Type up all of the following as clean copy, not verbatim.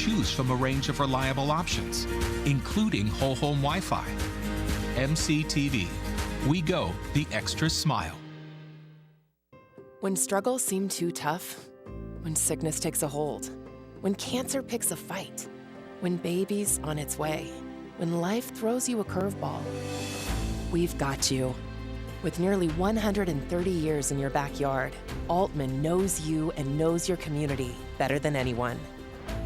choose from a range of reliable options, including whole home Wi-Fi. MCTV. We go the extra smile. When struggles seem too tough, when sickness takes a hold, when cancer picks a fight, when baby's on its way, when life throws you a curveball, we've got you. With nearly 130 years in your backyard, Altman knows you and knows your community better than anyone.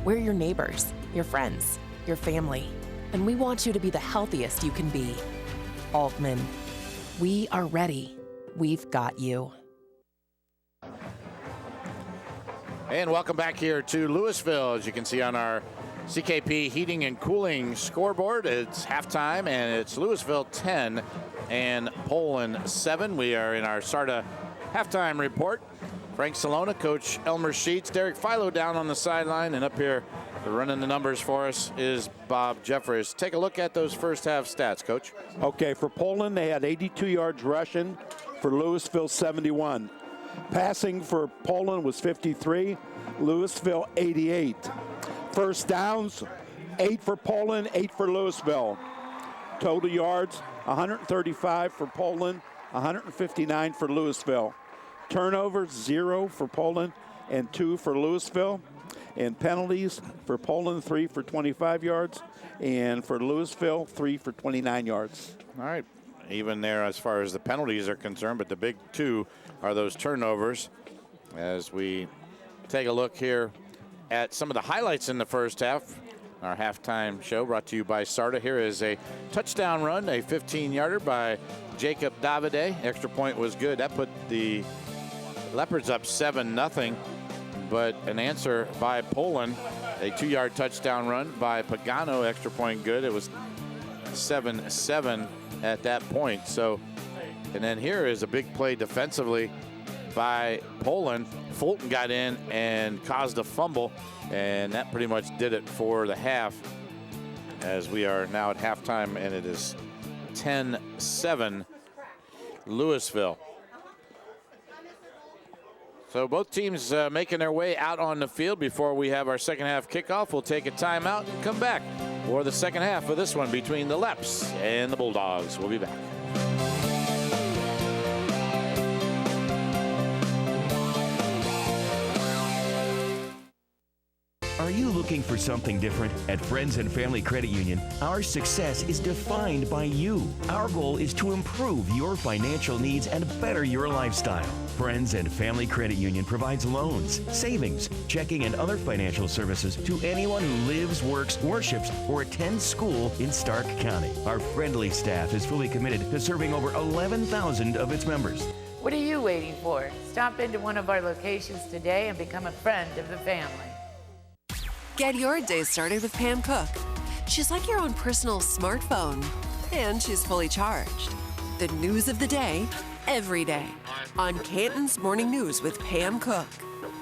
We're your neighbors, your friends, your family, and we want you to be the healthiest you can be. Altman, we are ready. We've got you. And welcome back here to Louisville. As you can see on our CKP heating and cooling scoreboard, it's halftime and it's Louisville 10 and Poland 7. We are in our SARTA halftime report. Frank Salona, Coach Elmer Sheets, Derek Philo down on the sideline, and up here running the numbers for us is Bob Jeffers. Take a look at those first half stats, Coach. Okay, for Poland, they had 82 yards rushing. For Louisville, 71. Passing for Poland was 53. Louisville, 88. First downs, 8 for Poland, 8 for Louisville. Total yards, 135 for Poland, 159 for Louisville. Turnovers, 0 for Poland and 2 for Louisville. And penalties for Poland, 3 for 25 yards. And for Louisville, 3 for 29 yards. All right. Even there as far as the penalties are concerned, but the big 2 are those turnovers. As we take a look here at some of the highlights in the first half, our halftime show brought to you by SARTA. Here is a touchdown run, a 15-yarder by Jacob Davide. Extra point was good. That put the Leopards up 7-0, but an answer by Poland, a 2-yard touchdown run by Pagano. Extra point good. It was 7-7 at that point. So, and then here is a big play defensively by Poland. Fulton got in and caused a fumble, and that pretty much did it for the half, as we are now at halftime, and it is 10-7 Louisville. So both teams making their way out on the field. Before we have our second half kickoff, we'll take a timeout and come back for the second half of this one between the Leps and the Bulldogs. We'll be back. Are you looking for something different? At Friends and Family Credit Union, our success is defined by you. Our goal is to improve your financial needs and better your lifestyle. Friends and Family Credit Union provides loans, savings, checking, and other financial services to anyone who lives, works, worships, or attends school in Stark County. Our friendly staff is fully committed to serving over 11,000 of its members. What are you waiting for? Stop into one of our locations today and become a friend of the family. Get your day started with Pam Cook. She's like your own personal smartphone, and she's fully charged. The news of the day, every day, on Canton's Morning News with Pam Cook.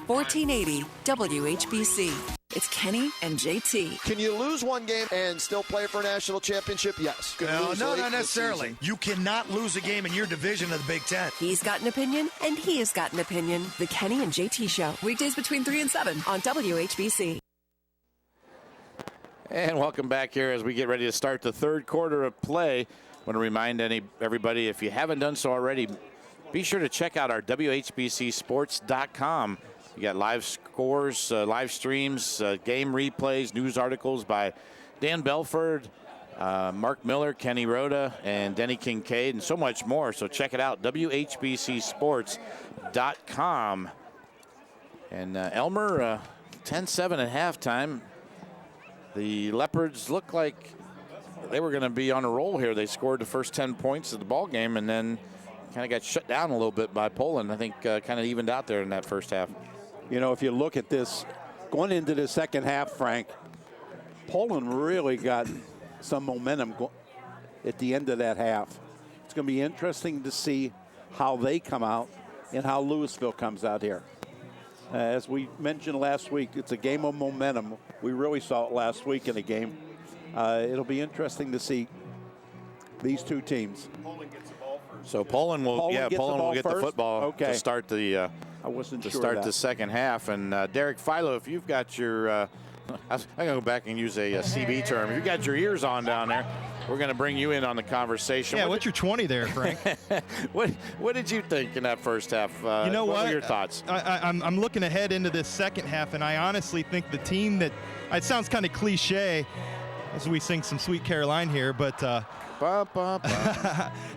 1480 WHBC. It's Kenny and JT. Can you lose one game and still play for a national championship? Yes. No, not necessarily. You cannot lose a game in your division of the Big Ten. He's got an opinion, and he has got an opinion. The Kenny and JT Show. Weekdays between 3 and 7 on WHBC. And welcome back here as we get ready to start the third quarter of play. I want to remind everybody, if you haven't done so already, be sure to check out our WHBCSports.com. You got live scores, live streams, game replays, news articles by Dan Belford, Mark Miller, Kenny Rhoda, and Denny Kincaid, and so much more. So check it out, WHBCSports.com. And Elmer, 10-7 at halftime. The Leopards looked like they were going to be on a roll here. They scored the first 10 points of the ball game and then kind of got shut down a little bit by Poland. I think kind of evened out there in that first half. You know, if you look at this, going into the second half, Frank, Poland really got some momentum at the end of that half. It's going to be interesting to see how they come out and how Louisville comes out here. As we mentioned last week, it's a game of momentum. We really saw it last week in a game. It'll be interesting to see these two teams. Poland gets the ball first. So Poland will get the football to start the I wasn't to sure start that. the second half. And Derek Philo, if you've got your I'm going to go back and use a CB term. If you got your ears on down there, we're going to bring you in on the conversation. Yeah, what's your 20 there, Frank? What did you think in that first half? You know what? Were your thoughts? I'm looking ahead into this second half, and I honestly think the team that it sounds kind of cliche as we sing some Sweet Caroline here, but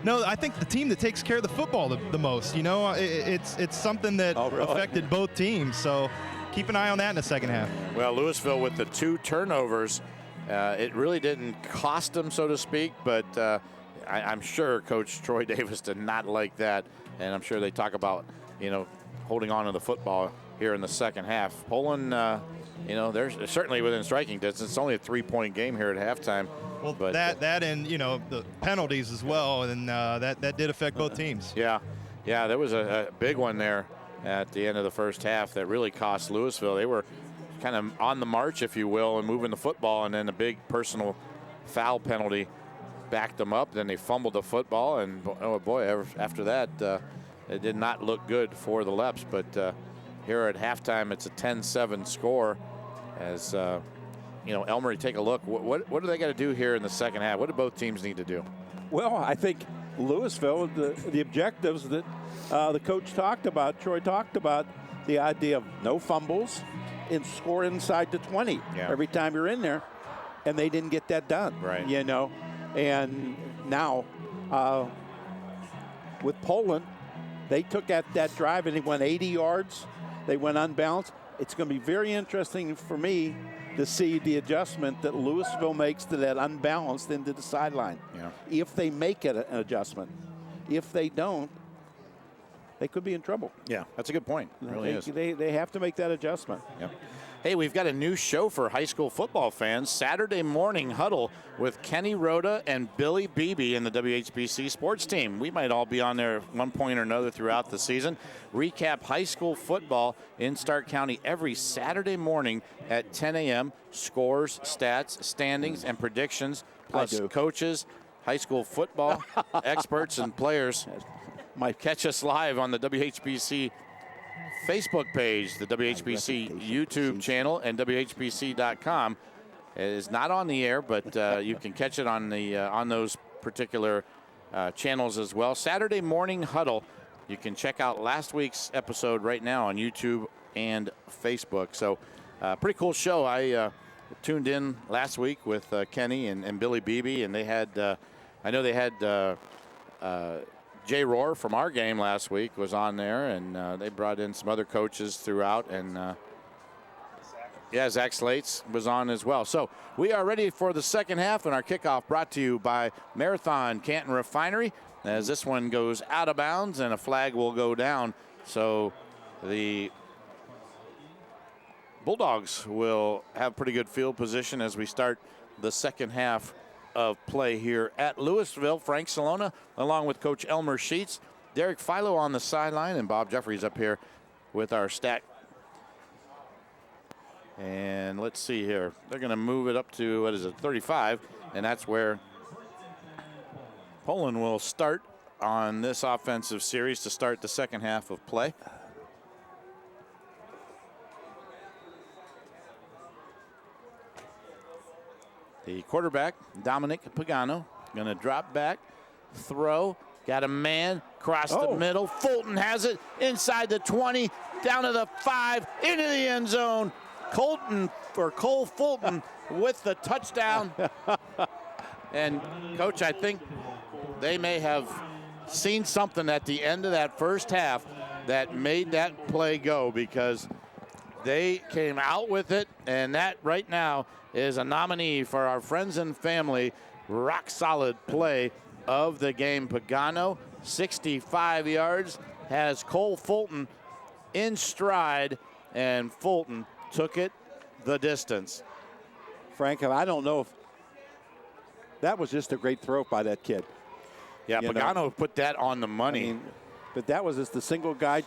no, I think the team that takes care of the football the most. You know, it's something that affected both teams. So keep an eye on that in the second half. Well, Louisville with the 2 turnovers. It really didn't cost them, so to speak, but I'm sure Coach Troy Davis did not like that, and I'm sure they talk about, holding on to the football here in the second half. Poland, they're certainly within striking distance. It's only a 3-point game here at halftime. Well, but, that and, the penalties as well, and that did affect both teams. Yeah, there was a big one there at the end of the first half that really cost Louisville. They were kind of on the march, if you will, and moving the football, and then a big personal foul penalty backed them up. Then they fumbled the football, and oh boy, after that, it did not look good for the Leps. But here at halftime, it's a 10-7 score. As Elmer, take a look. What do they got to do here in the second half? What do both teams need to do? Well, I think Louisville, the objectives that the coach talked about, Troy talked about, the idea of no fumbles and score inside the 20 every time you're in there, and they didn't get that done. Right. And now with Poland, they took that drive and they went 80 yards. They went unbalanced. It's going to be very interesting for me to see the adjustment that Louisville makes to that unbalanced into the sideline. Yeah. If they make it an adjustment. If they don't, they could be in trouble. Yeah, that's a good point. It really is. They have to make that adjustment. Yep. Hey, we've got a new show for high school football fans. Saturday morning huddle with Kenny Rhoda and Billy Beebe in the WHBC sports team. We might all be on there at one point or another throughout the season. Recap high school football in Stark County every Saturday morning at 10 a.m. Scores, stats, standings, and predictions, plus coaches, high school football experts, and players. Might catch us live on the WHBC Facebook page, the WHBC YouTube channel, and WHBC.com. It is not on the air, but you can catch it on those particular channels as well. Saturday morning huddle. You can check out last week's episode right now on YouTube and Facebook. So, pretty cool show. I tuned in last week with Kenny and Billy Beebe, and they had, I know they had Jay Rohr from our game last week was on there, and they brought in some other coaches throughout, and Zach Slates was on as well. So we are ready for the second half, and our kickoff brought to you by Marathon Canton Refinery, as this one goes out of bounds and a flag will go down. So the Bulldogs will have pretty good field position as we start the second half of play here at Louisville. Frank Salona along with Coach Elmer Sheets, Derek Philo on the sideline, and Bob Jeffries up here with our stat. And let's see here. They're going to move it up to, 35, and that's where Poland will start on this offensive series to start the second half of play. The quarterback, Dominic Pagano, going to drop back, throw, got a man, across the middle. Fulton has it inside the 20, down to the 5, into the end zone. Cole Fulton with the touchdown. And, Coach, I think they may have seen something at the end of that first half that made that play go, because they came out with it, and that right now is a nominee for our friends and family rock solid play of the game. Pagano, 65 yards, has Cole Fulton in stride, and Fulton took it the distance. Frank, I don't know if that was just a great throw by that kid. Yeah, Pagano put that on the money. But that was just the single guy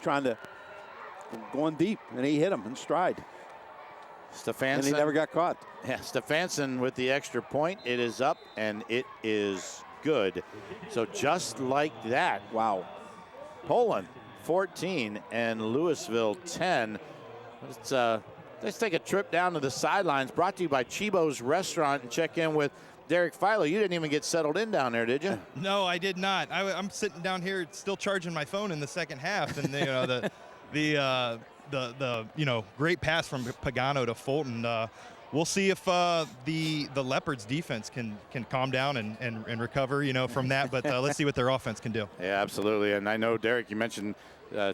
going deep, and he hit him in stride. Stefanson. And he never got caught. Yeah, Stefanson with the extra point. It is up, and it is good. So just like that. Wow. Poland 14 and Louisville 10. It's Let's take a trip down to the sidelines, brought to you by Chibo's Restaurant, and check in with Derek Philo. You didn't even get settled in down there, did you? No, I did not. I'm sitting down here still charging my phone in the second half, and the great pass from Pagano to Fulton. We'll see if the Leopards defense can calm down and recover, from that. But let's see what their offense can do. Yeah, absolutely. And I know, Derek, you mentioned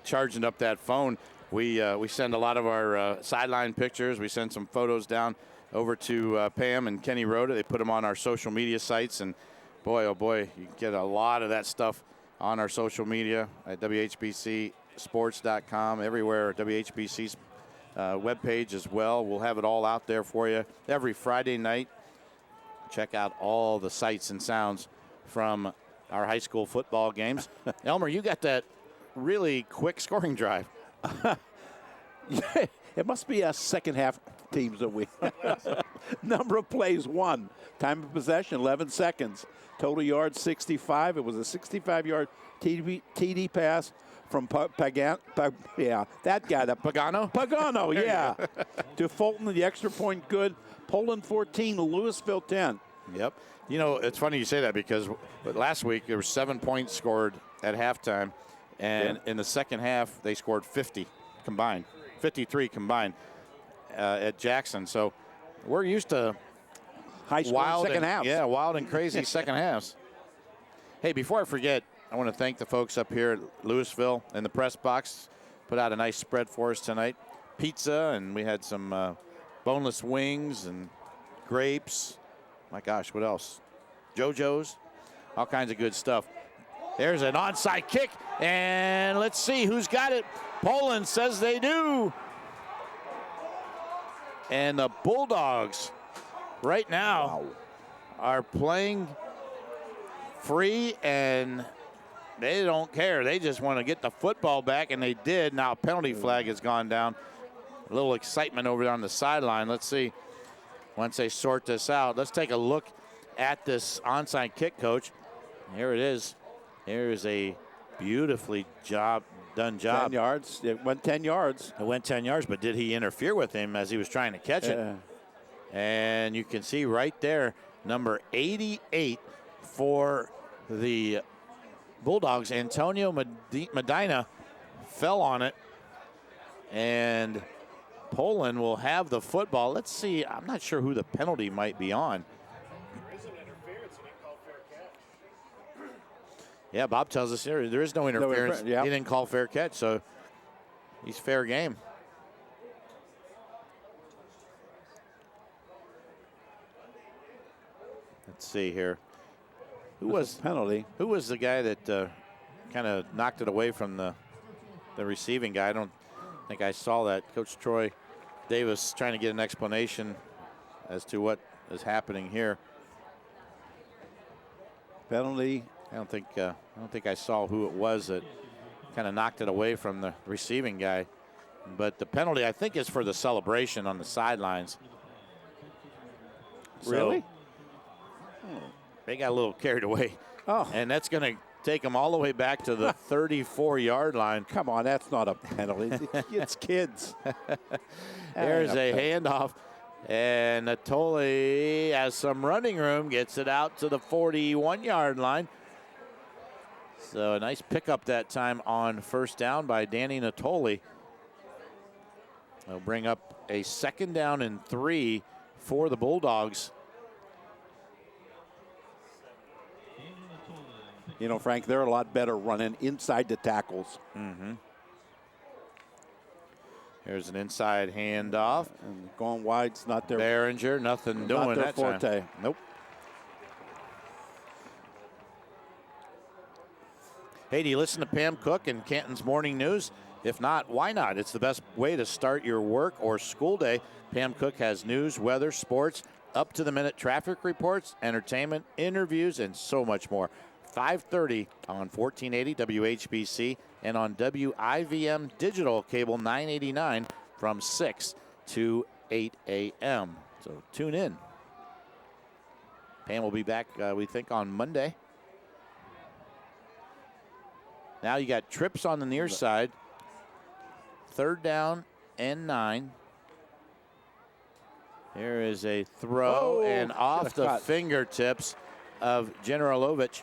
charging up that phone. We send a lot of our sideline pictures. We send some photos down over to Pam and Kenny Rhoda. They put them on our social media sites. And boy, oh boy, you get a lot of that stuff on our social media at WHBCsports.com, everywhere, WHBC's webpage as well. We'll have it all out there for you every Friday night. Check out all the sights and sounds from our high school football games. Elmer, you got that really quick scoring drive. It must be a second half teams that we number of plays 1, time of possession 11 seconds, total yards 65. It was a 65-yard TD pass from Pagano, yeah, to Fulton. The extra point good. Poland 14, Louisville 10. Yep. It's funny you say that because last week there were 7 points scored at halftime, and in the second half they scored 53 combined at Jackson. So we're used to high scoring second halves. Yeah, wild and crazy second halves. Hey, before I forget, I want to thank the folks up here at Louisville in the press box. Put out a nice spread for us tonight. Pizza, and we had some boneless wings and grapes. My gosh, what else? JoJo's, all kinds of good stuff. There's an onside kick, and let's see who's got it. Poland says they do. And the Bulldogs right now are playing free, and they don't care. They just want to get the football back, and they did. Now a penalty flag has gone down. A little excitement over there on the sideline. Let's see once they sort this out. Let's take a look at this onside kick, Coach. Here it is. Here is a beautifully done job. 10 yards. It went 10 yards. It went 10 yards, but did he interfere with him as he was trying to catch it? And you can see right there, number 88 for the Bulldogs, Antonio Medina, fell on it. And Poland will have the football. Let's see. I'm not sure who the penalty might be on. Yeah, Bob tells us here there is no interference. He didn't call fair catch, so he's fair game. Let's see here. Who was penalty? Who was the guy that kind of knocked it away from the receiving guy? I don't think I saw that. Coach Troy Davis trying to get an explanation as to what is happening here. Penalty. I don't think I saw who it was that kind of knocked it away from the receiving guy. But the penalty, I think, is for the celebration on the sidelines. Really? They got a little carried away. Oh. And that's going to take them all the way back to the 34-yard line. Come on, that's not a penalty. It's kids. There's a handoff. And Natoli has some running room, gets it out to the 41-yard line. So a nice pickup that time on first down by Danny Natoli. They'll bring up a 2nd down and 3 for the Bulldogs. You know, Frank, they're a lot better running inside the tackles. Mm-hmm. Here's an inside handoff. And going wide's not their... Behringer, nothing doing not their that forte. time. Nope. Hey, do you listen to Pam Cook and Canton's Morning News? If not, why not? It's the best way to start your work or school day. Pam Cook has news, weather, sports, up-to-the-minute traffic reports, entertainment, interviews, and so much more. 5:30 on 1480 WHBC and on WIVM Digital Cable 989 from 6 to 8 a.m. So tune in. Pam will be back, we think, on Monday. Now you got trips on the near side. 3rd down and 9. Here is a throw and off the fingertips of Generalovic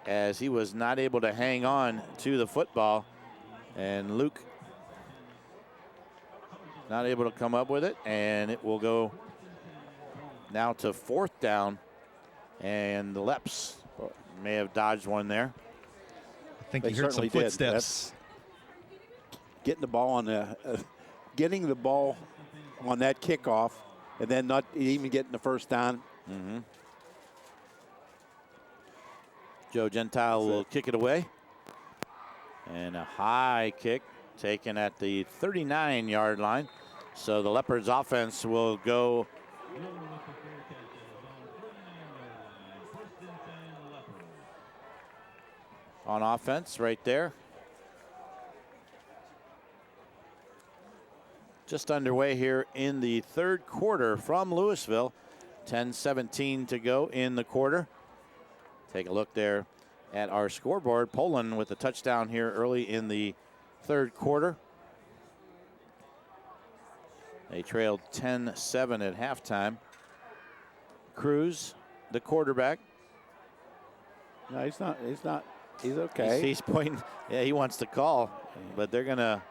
as he was not able to hang on to the football. And Luke not able to come up with it, and it will go now to 4th down. And the Leps may have dodged one there. I think he heard some footsteps. Getting the ball on getting the ball on that kickoff, and then not even getting the first down. Mm-hmm. Joe Gentile will kick it away. And a high kick taken at the 39-yard line. So the Leopards offense will go on offense right there. Just underway here in the 3rd quarter from Louisville. 10:17 to go in the quarter. Take a look there at our scoreboard. Poland with a touchdown here early in the 3rd quarter. They trailed 10-7 at halftime. Cruz, the quarterback. No, he's not. He's okay. He's pointing. Yeah, he wants to call, but they're going to.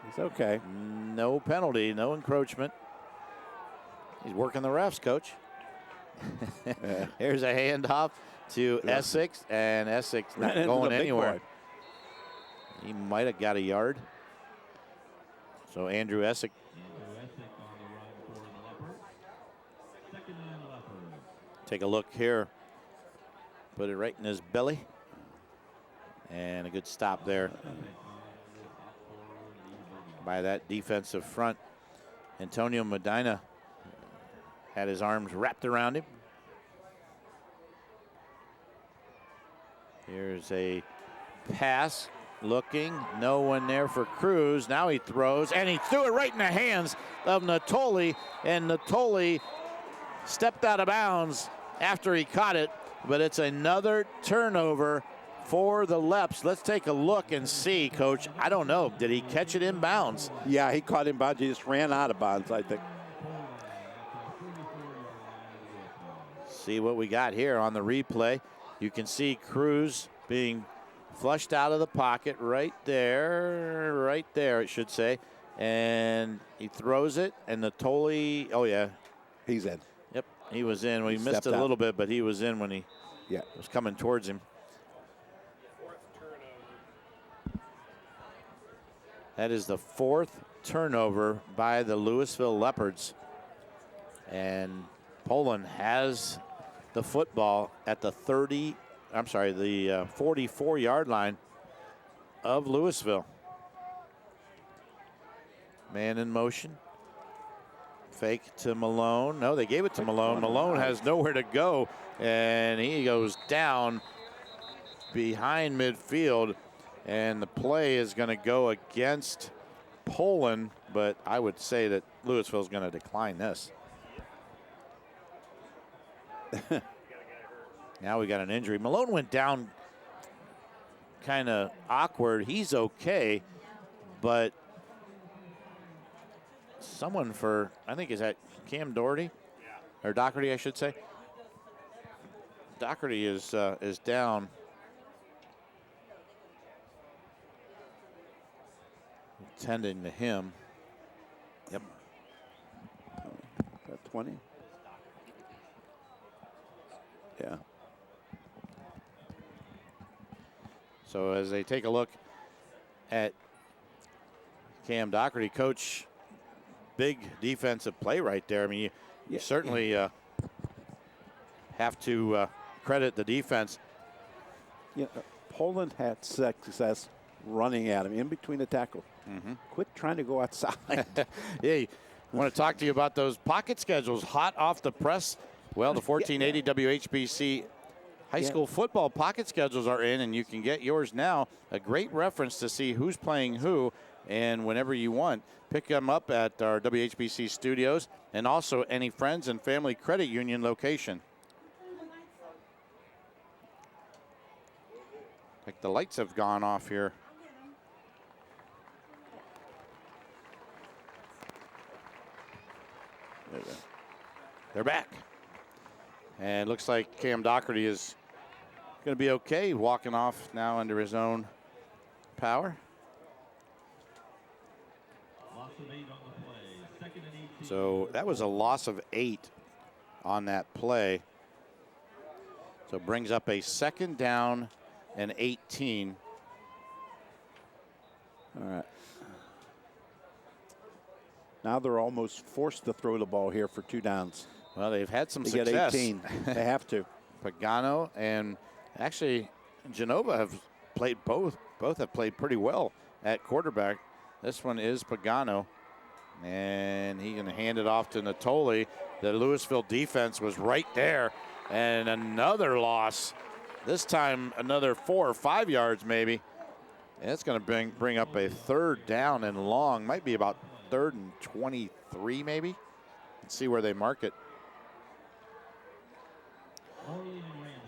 He's okay. No penalty, no encroachment. He's working the refs, coach. Here's a handoff to Essex, and Essex not going anywhere. He might have got a yard. So Andrew Essex. Take a look here. Put it right in his belly. And a good stop there by that defensive front. Antonio Medina had his arms wrapped around him. Here's a pass, looking, no one there for Cruz. Now he throws, and he threw it right in the hands of Natoli, and Natoli stepped out of bounds after he caught it, but it's another turnover for the Leps. Let's take a look and see, Coach. I don't know. Did he catch it in bounds? Yeah, he caught in bounds. He just ran out of bounds, I think. See what we got here on the replay. You can see Cruz being flushed out of the pocket right there, it should say. And he throws it, and Natoli, oh yeah. He's in. Yep, he was in. We missed it a little bit, but he was in when he was coming towards him. That is the 4th turnover by the Louisville Leopards. And Poland has the football at the 44-yard line of Louisville. Man in motion. Fake to Malone. No, they gave it to Malone. Malone has nowhere to go, and he goes down behind midfield. And the play is going to go against Poland, but I would say that Louisville is going to decline this. Now we got an injury. Malone went down kind of awkward. He's okay, but someone for, I think, is that Cam Doherty? Or Doherty, I should say. Doherty is down. Tending to him. Yep. Is that 20? Yeah. So as they take a look at Cam Doherty, Coach, big defensive play right there. I mean, you certainly have to credit the defense. Yeah, Poland had success running at him in between the tackles. Mm-hmm. Quit trying to go outside. Yeah, I want to talk to you about those pocket schedules hot off the press. Well, the 1480 WHBC high school football pocket schedules are in, and you can get yours now. A great reference to see who's playing who, and whenever you want, pick them up at our WHBC studios and also any friends and family credit union location. Like the lights have gone off here. They're back. And looks like Cam Doherty is going to be okay, walking off now under his own power. So that was a loss of 8 on that play. So it brings up a 2nd down and 18. All right. Now they're almost forced to throw the ball here for 2 downs. Well, they've had some they success. Get 18. They have to. Pagano and actually Genova have played both. Both have played pretty well at quarterback. This one is Pagano. And he's going to hand it off to Natoli. The Louisville defense was right there. And another loss. This time another 4 or 5 yards maybe. And it's going to bring up a 3rd down and long. Might be about 3rd and 23 maybe. Let's see where they mark it.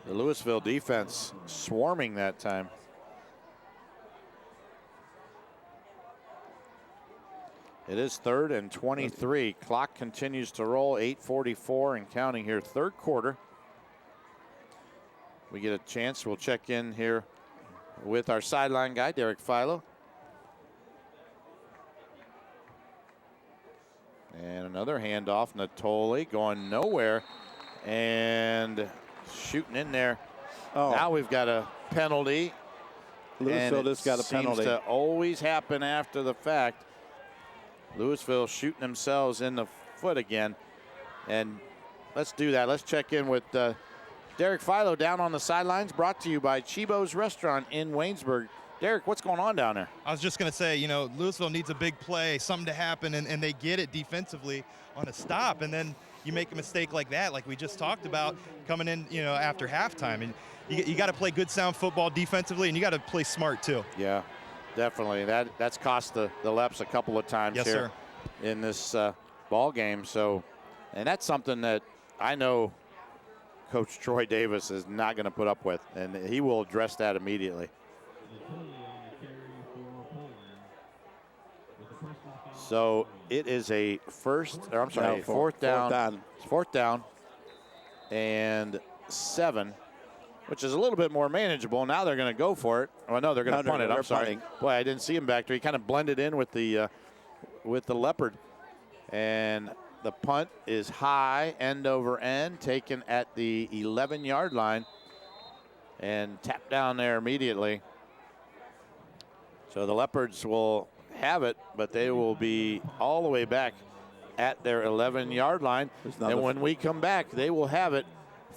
The Louisville defense swarming that time. It is 3rd and 23. Clock continues to roll. 8:44 and counting here. 3rd quarter. We get a chance. We'll check in here with our sideline guy, Derek Philo. And another handoff. Natoli going nowhere. And shooting in there. Oh. Now we've got a penalty. Louisville just got a penalty. Seems to always happen after the fact. Louisville shooting themselves in the foot again. And let's do that. Let's check in with Derek Philo down on the sidelines, brought to you by Chibo's Restaurant in Waynesburg. Derek, what's going on down there? I was just going to say, Louisville needs a big play, something to happen, and they get it defensively on a stop. And then you make a mistake like that, like we just talked about, coming in, after halftime. And you got to play good, sound football defensively, and you got to play smart, too. Yeah. Definitely. That's cost the Leps a couple of times yes, here sir. In this ball game. So, and that's something that I know Coach Troy Davis is not going to put up with, and he will address that immediately. So it is a fourth down. It's 4th down and 7. Which is a little bit more manageable. Now they're going to go for it. Well, no, they're going to punt it. I'm sorry. Boy, I didn't see him back there. He kind of blended in with the Leopard. And the punt is high, end over end, taken at the 11-yard line and tapped down there immediately. So the Leopards will have it, but they will be all the way back at their 11-yard line. And when we come back, they will have it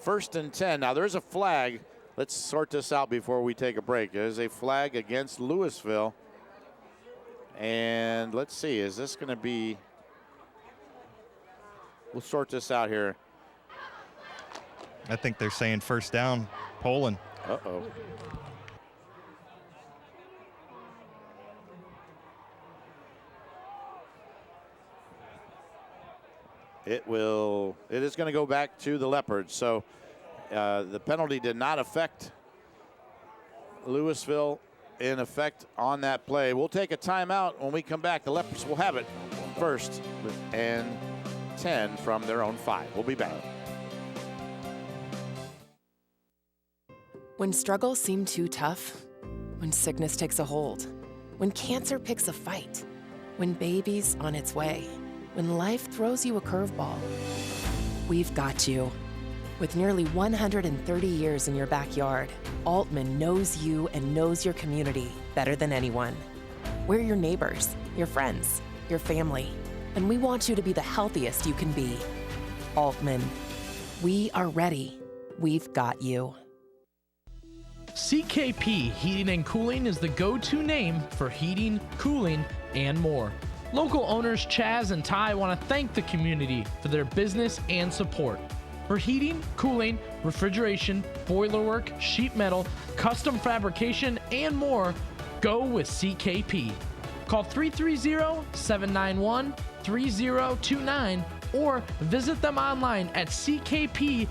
1st and 10. Now there's a flag. Let's sort this out before we take a break. There's a flag against Louisville. And let's see, is this going to be, we'll sort this out here. I think they're saying 1st down, Poland. Uh-oh. It is going to go back to the Leopards. So the penalty did not affect Louisville in effect on that play. We'll take a timeout. When we come back, the Leopards will have it 1st and 10 from their own 5. We'll be back. When struggles seem too tough, when sickness takes a hold, when cancer picks a fight, when baby's on its way, when life throws you a curveball, we've got you. With nearly 130 years in your backyard, Altman knows you and knows your community better than anyone. We're your neighbors, your friends, your family, and we want you to be the healthiest you can be. Altman, we are ready. We've got you. CKP Heating and Cooling is the go-to name for heating, cooling, and more. Local owners Chaz and Ty want to thank the community for their business and support. For heating, cooling, refrigeration, boiler work, sheet metal, custom fabrication, and more, go with CKP. Call 330-791-3029 or visit them online at ckphvac.com.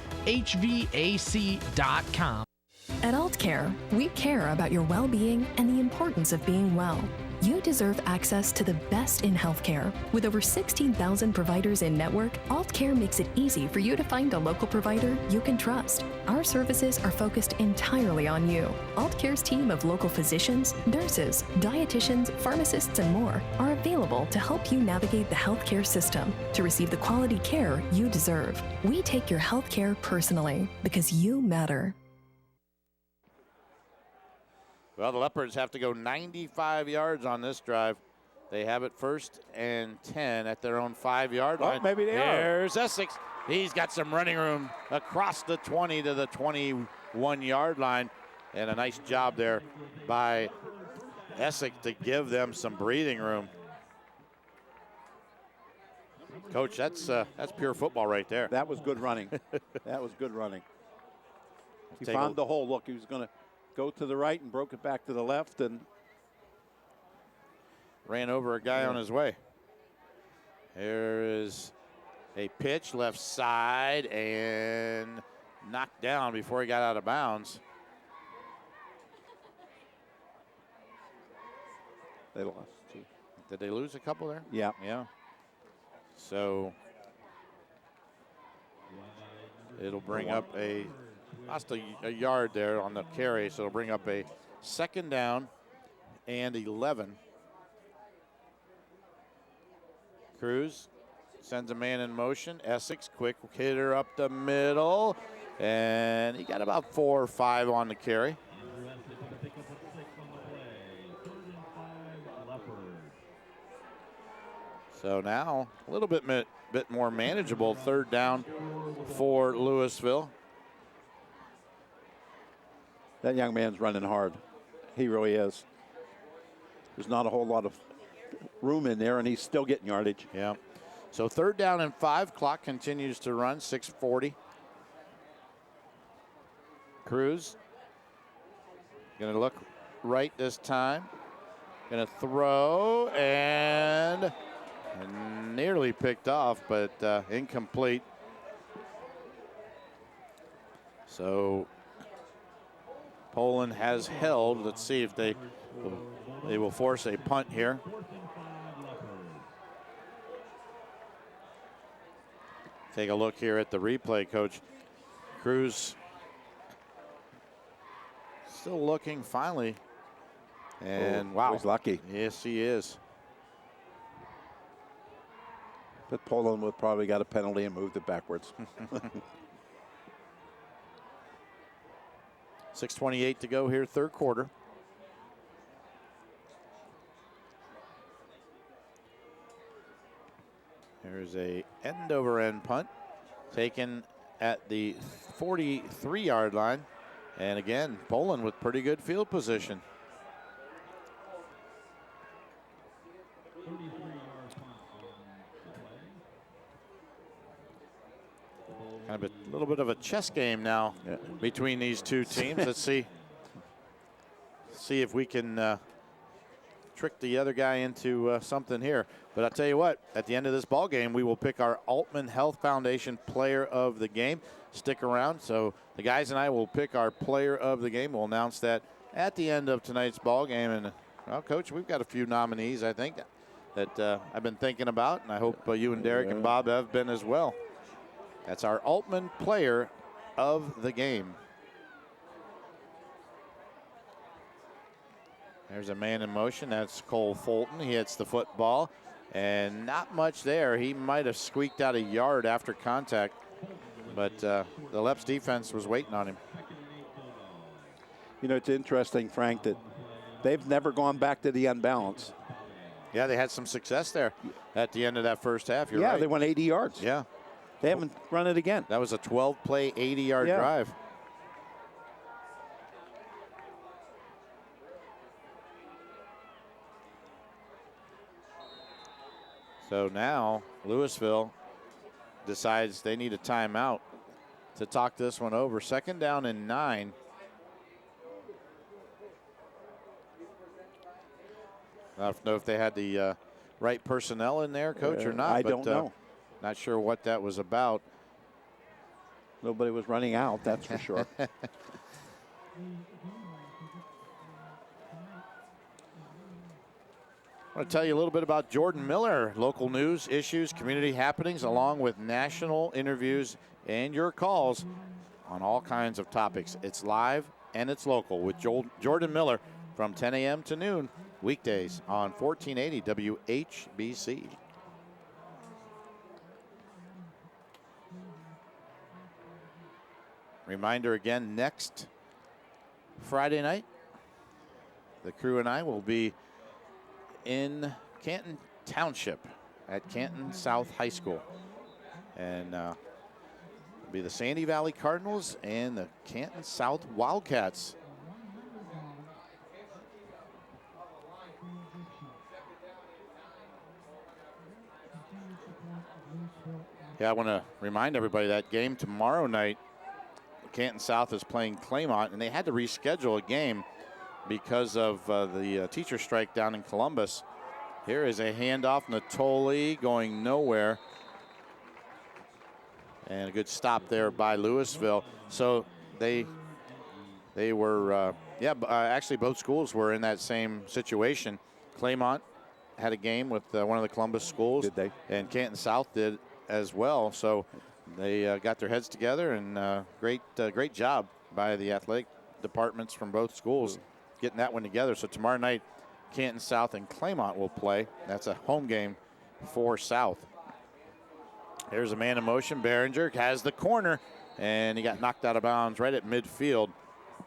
At AultCare, we care about your well-being and the importance of being well. You deserve access to the best in healthcare. With over 16,000 providers in network, AultCare makes it easy for you to find a local provider you can trust. Our services are focused entirely on you. AultCare's team of local physicians, nurses, dietitians, pharmacists, and more are available to help you navigate the healthcare system to receive the quality care you deserve. We take your healthcare personally because you matter. Well, the Leopards have to go 95 yards on this drive. They have it 1st and 10 at their own 5-yard line. Maybe they are. There's Essex. He's got some running room across the 20 to the 21-yard line. And a nice job there by Essex to give them some breathing room. Coach, that's pure football right there. That was good running. That was good running. He Take found the hole. Look, he was going to go to the right and broke it back to the left and ran over a guy on his way. Here is a pitch left side and knocked down before he got out of bounds. They lost 2. Did they lose a couple there? Yeah. Yeah. So it'll bring up lost a yard there on the carry, so it'll bring up a 2nd down and 11. Cruz sends a man in motion. Essex, quick hitter up the middle, and he got about 4 or 5 on the carry. So now a little bit more manageable 3rd down for Louisville. that young man's running hard. He really is. There's not a whole lot of room in there, and he's still getting yardage. Yeah. So 3rd down and 5. Clock continues to run, 6:40. Cruz going to look right this time. Going to throw and nearly picked off, but incomplete. So Poland has held. Let's see if they will force a punt here. Take a look here at the replay, Coach. Cruz still looking finally. And wow. He's lucky. Yes, he is. But Poland would probably got a penalty and moved it backwards. 6:28 to go here, 3rd quarter. There's a end-over-end punt taken at the 43-yard line. And again, Poland with pretty good field position. Kind of a little bit of a chess game now between these two teams. Let's see if we can trick the other guy into something here. But I'll tell you what, at the end of this ball game, we will pick our Altman Health Foundation Player of the Game. Stick around. So the guys and I will pick our Player of the Game. We'll announce that at the end of tonight's ball game. And well, Coach, we've got a few nominees, I think, that I've been thinking about, and I hope you and Derek and Bob have been as well. That's our Altman Player of the Game. There's a man in motion. That's Cole Fulton. He hits the football, and not much there. He might have squeaked out a yard after contact, but the Leps defense was waiting on him. You know, it's interesting, Frank, that they've never gone back to the unbalance. Yeah, they had some success there at the end of that first half. You're right. Yeah, they went 80 yards. Yeah. They haven't run it again. That was a 12-play, 80-yard drive. So now Louisville decides they need a timeout to talk this one over. 2nd down and 9. I don't know if they had the right personnel in there, Coach, or not. I don't know. Not sure what that was about. Nobody was running out, that's for sure. I want to tell you a little bit about Jordan Miller, local news, issues, community happenings, along with national interviews and your calls on all kinds of topics. It's live and it's local with Jordan Miller from 10 a.m. to noon, weekdays on 1480 WHBC. Reminder again, next Friday night, the crew and I will be in Canton Township at Canton South High School. And it'll be the Sandy Valley Cardinals and the Canton South Wildcats. Yeah, I want to remind everybody that game tomorrow night, Canton South is playing Claymont, and they had to reschedule a game because of the teacher strike down in Columbus. Here is a handoff, Natoli going nowhere. And a good stop there by Louisville. So they were, actually both schools were in that same situation. Claymont had a game with one of the Columbus schools. Did they? And Canton South did as well. So they got their heads together, and great job by the athletic departments from both schools getting that one together. So tomorrow night, Canton South and Claymont will play. That's a home game for South. There's a man in motion. Behringer has the corner, and he got knocked out of bounds right at midfield.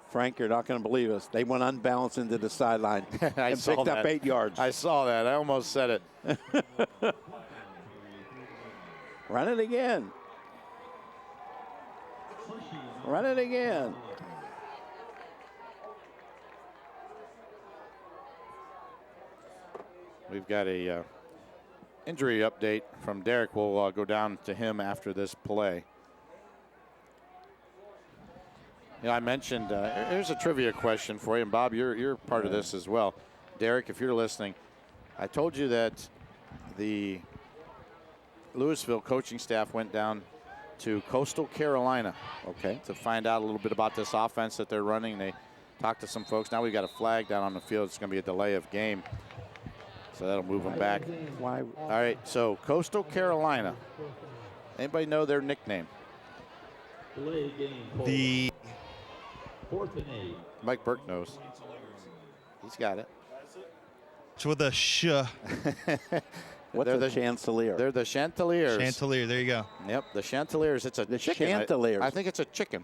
Frank, you're not going to believe us. They went unbalanced into the sideline and picked up 8 yards. I saw that. I almost said it. Run it again. Run it again. We've got a injury update from Derek. We'll go down to him after this play. You know, I mentioned, here's a trivia question for you, and Bob, you're part of this as well. Derek, if you're listening, I told you that the Louisville coaching staff went down to Coastal Carolina, to find out a little bit about this offense that they're running. They talked to some folks. Now we've got a flag down on the field. It's going to be a delay of game. So that'll move them back. Why? All right, so Coastal Carolina. Anybody know their nickname? The Mike Burke knows. He's got it. It's with a sh. What's the Chancelier? They're the Chanticleers. Chanticleer, there you go. Yep, the Chanticleers. It's a chicken. Chanticleers. I think it's a chicken.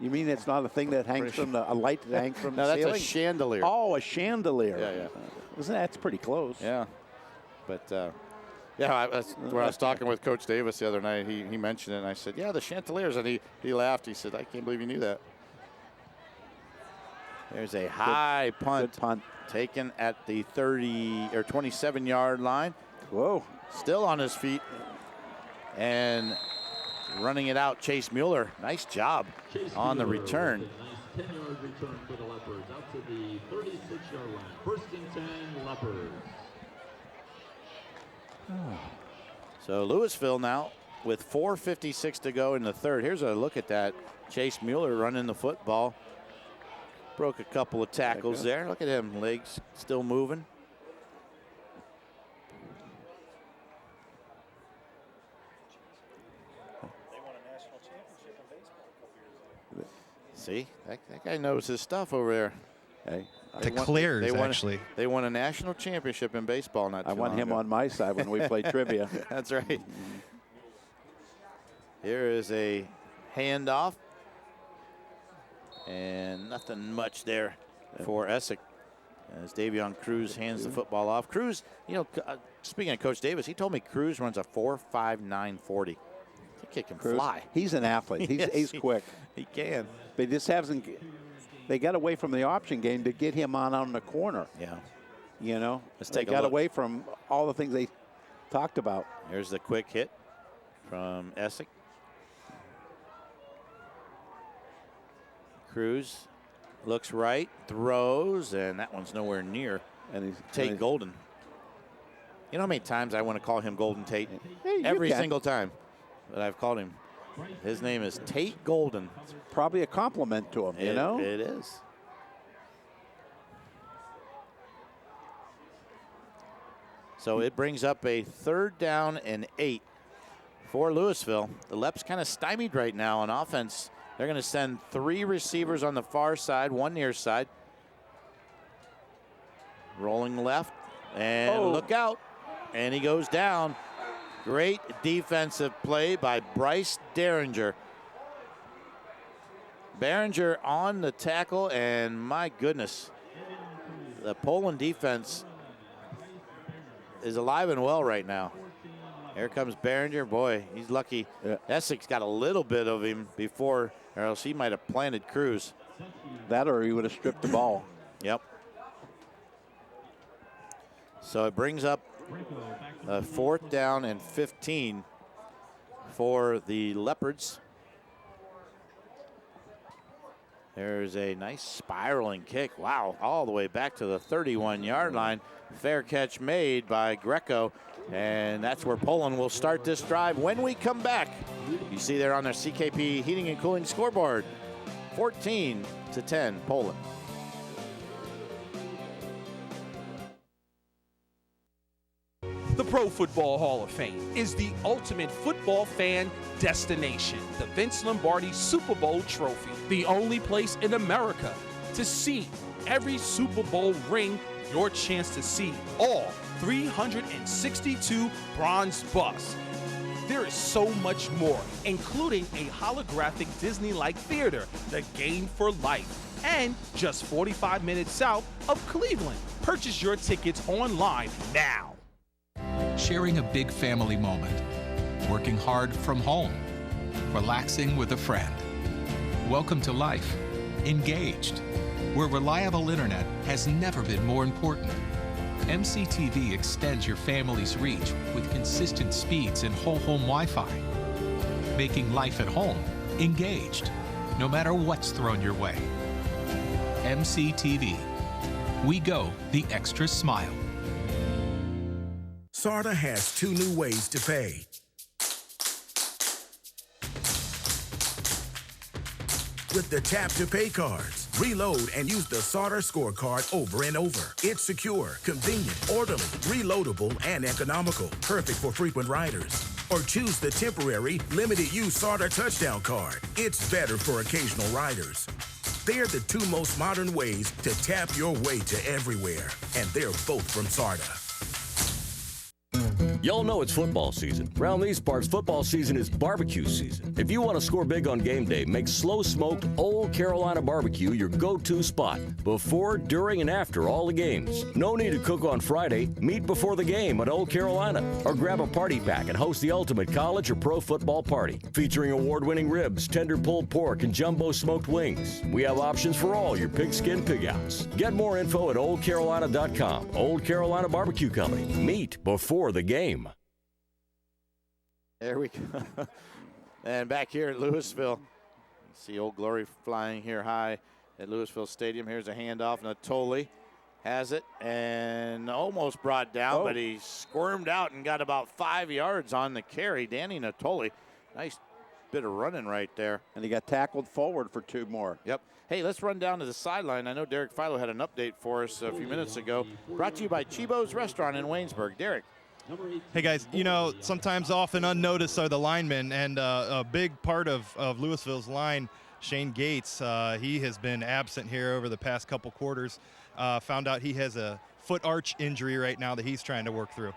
You mean it's not a thing that hangs from a light that hangs from the ceiling? No, that's a chandelier. Oh, a chandelier. Yeah. That's pretty close. Yeah, but that's where I was talking with Coach Davis the other night. He mentioned it, and I said, "Yeah, the Chanticleers," and he laughed. He said, "I can't believe you knew that." There's a high punt taken at the 30 or 27-yard line. Whoa! Still on his feet and running it out. Chase Mueller, nice job on the return. Nice 10-yard return for the Leopards out to the 36-yard line. First and 10, Leopards. So Louisville now with 4:56 to go in the third. Here's a look at that. Chase Mueller running the football. Broke a couple of tackles there. Look at him, legs still moving. See, that guy knows his stuff over there. Hey, They won a national championship in baseball not too long I want him ago. on my side when we play trivia. That's right. Here is a handoff. And nothing much there for Essex as Davion Cruz hands the football off. Cruz, speaking of Coach Davis, he told me Cruz runs a 4.59 40. That kid can fly. He's an athlete. He's quick. He can. They just haven't. They got away from the option game to get him on the corner. Yeah. Let's take a look. Got away from all the things they talked about. Here's the quick hit from Essex. Cruz looks right, throws, and that one's nowhere near. And he's Tate Golden. You know how many times I want to call him Golden Tate? Hey, Every single time that I've called him. His name is Tate Golden. It's probably a compliment to him, you know? It is. So it brings up a 3rd down and 8 for Louisville. The Leps kind of stymied right now on offense. They're going to send 3 receivers on the far side, 1 near side. Rolling left, and look out. And he goes down. Great defensive play by Bryce Derringer. Behringer on the tackle, and my goodness, the Poland defense is alive and well right now. Here comes Behringer. Boy, he's lucky. Essex got a little bit of him before, or else he might have planted Cruz. That or he would have stripped the ball. Yep. So it brings up a 4th down and 15 for the Leopards. There's a nice spiraling kick. Wow, all the way back to the 31-yard line. Fair catch made by Greco. And that's where Poland will start this drive when we come back. You see there on their CKP Heating and Cooling scoreboard, 14-10, Poland. The Pro Football Hall of Fame is the ultimate football fan destination. The Vince Lombardi Super Bowl trophy, the only place in America to see every Super Bowl ring, your chance to see all 362 bronze busts. There is so much more, including a holographic Disney-like theater, the Game for Life, and just 45 minutes south of Cleveland. Purchase your tickets online now. Sharing a big family moment, working hard from home, relaxing with a friend. Welcome to life, engaged, where reliable internet has never been more important. MCTV extends your family's reach with consistent speeds and whole home Wi-Fi, making life at home engaged, no matter what's thrown your way. MCTV, we go the extra smile. SARTA has 2 new ways to pay. With the Tap to Pay cards, reload and use the SARTA scorecard over and over. It's secure, convenient, orderly, reloadable, and economical. Perfect for frequent riders. Or choose the temporary, limited-use SARTA touchdown card. It's better for occasional riders. They're the 2 most modern ways to tap your way to everywhere. And they're both from SARTA. Y'all know it's football season. Around these parts, football season is barbecue season. If you want to score big on game day, make slow-smoked Old Carolina barbecue your go-to spot before, during, and after all the games. No need to cook on Friday. Meet before the game at Old Carolina. Or grab a party pack and host the ultimate college or pro football party. Featuring award-winning ribs, tender pulled pork, and jumbo smoked wings. We have options for all your pigskin pig-outs. Get more info at oldcarolina.com. Old Carolina Barbecue Company. Meet before the game. There we go. And back here at Louisville, you see Old Glory flying here high at Louisville Stadium. Here's a handoff. Natoli has it and almost brought down, but he squirmed out and got about 5 yards on the carry. Danny Natoli, nice bit of running right there. And he got tackled forward for 2 more. Yep. Hey, let's run down to the sideline. I know Derek Philo had an update for us a few minutes ago. Brought to you by Chibo's Restaurant in Waynesburg. Derek. Hey guys, you know, sometimes often unnoticed are the linemen, and a big part of Louisville's line, Shane Gates, he has been absent here over the past couple quarters. Found out he has a foot arch injury right now that he's trying to work through.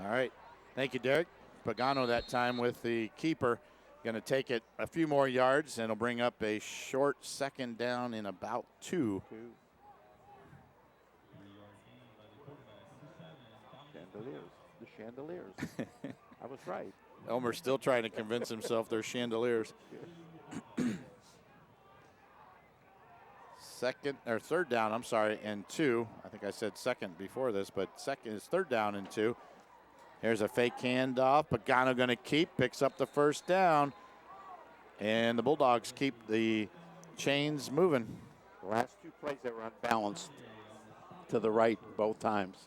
All right. Thank you, Derek. Pagano that time with the keeper. Going to take it a few more yards, and it'll bring up a short 2nd down in about 2. The chandeliers. I was right. Elmer's still trying to convince himself they're chandeliers. 3rd down, I'm sorry, and 2. I think I said second before this, but second is 3rd down and 2. Here's a fake handoff. Pagano going to picks up the 1st down. And the Bulldogs keep the chains moving. The last 2 plays that were unbalanced to the right both times.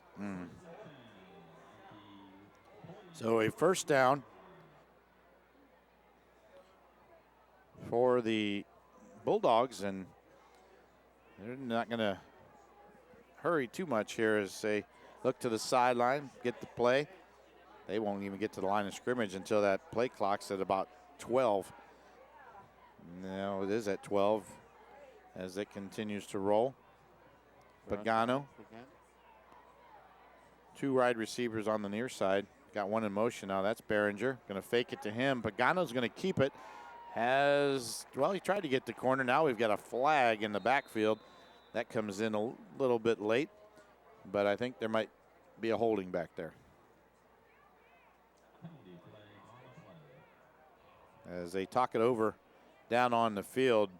So a 1st down for the Bulldogs, and they're not going to hurry too much here as they look to the sideline, get the play. They won't even get to the line of scrimmage until that play clock's at about 12. No, it is at 12 as it continues to roll. Pagano. 2 wide receivers on the near side. Got one in motion now. That's Behringer. Going to fake it to him. Pagano's going to keep it. He tried to get the corner. Now we've got a flag in the backfield. That comes in a little bit late, but I think there might be a holding back there. As they talk it over down on the field.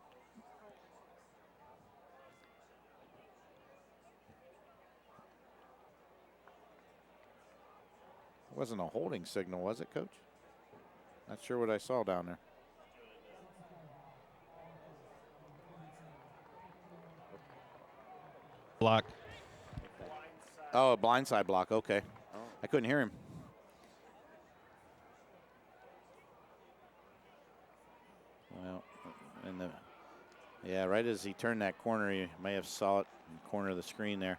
It wasn't a holding signal, was it, Coach? Not sure what I saw down there. Block. Oh, a blindside block. Okay. I couldn't hear him. Well, right as he turned that corner, you may have saw it in the corner of the screen there.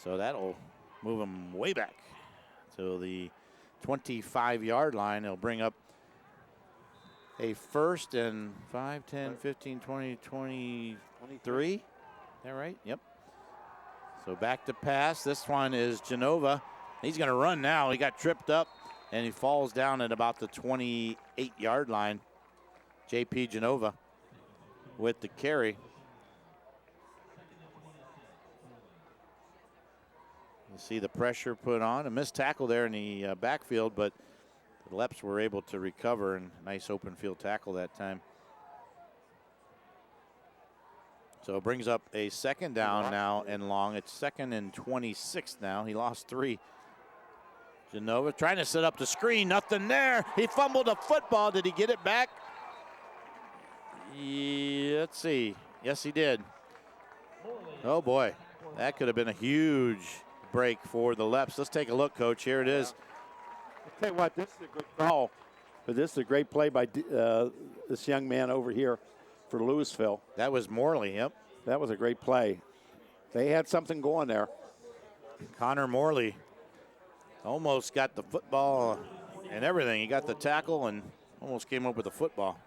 So that'll move him way back to the 25-yard line. It'll bring up a 1st and 5, 10, 15, 20, 23. Is that right? Yep. So back to pass. This one is Genova. He's going to run now. He got tripped up, and he falls down at about the 28-yard line. J.P. Genova with the carry. You see the pressure put on. A missed tackle there in the backfield, but the Leps were able to recover, and nice open field tackle that time. So it brings up a 2nd down now and long. It's 2nd and 26 now. He lost 3. Genova trying to set up the screen. Nothing there. He fumbled a football. Did he get it back? Yeah, let's see. Yes, he did. Oh, boy. That could have been a huge break for the Leps. Let's take a look, Coach. Here it is. I'll tell you what, this is a good call. But this is a great play by this young man over here for Louisville. That was Morley, yep. That was a great play. They had something going there. Connor Morley almost got the football and everything. He got the tackle and almost came up with the football.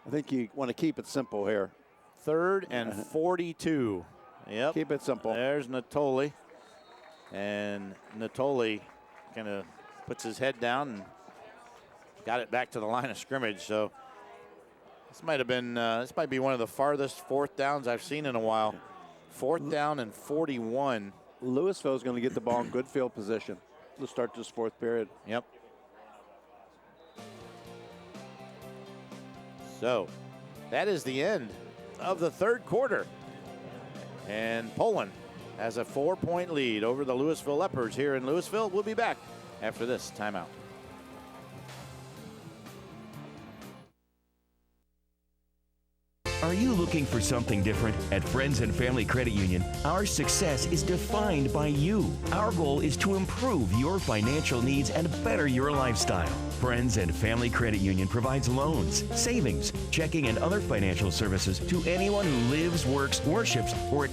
I think you want to keep it simple here. 3rd and 42. Yep. Keep it simple. There's Natoli. And Natoli kind of puts his head down and got it back to the line of scrimmage. So this might be one of the farthest 4th downs I've seen in a while. 4th down and 41. Louisville is going to get the ball in good field position to start this 4th period. Yep. So that is the end of the 3rd quarter. And Poland has a 4-point lead over the Louisville Leopards here in Louisville. We'll be back after this timeout. Are you looking for something different? At Friends and Family Credit Union, our success is defined by you. Our goal is to improve your financial needs and better your lifestyle. Friends and Family Credit Union provides loans, savings, checking, and other financial services to anyone who lives, works, worships, or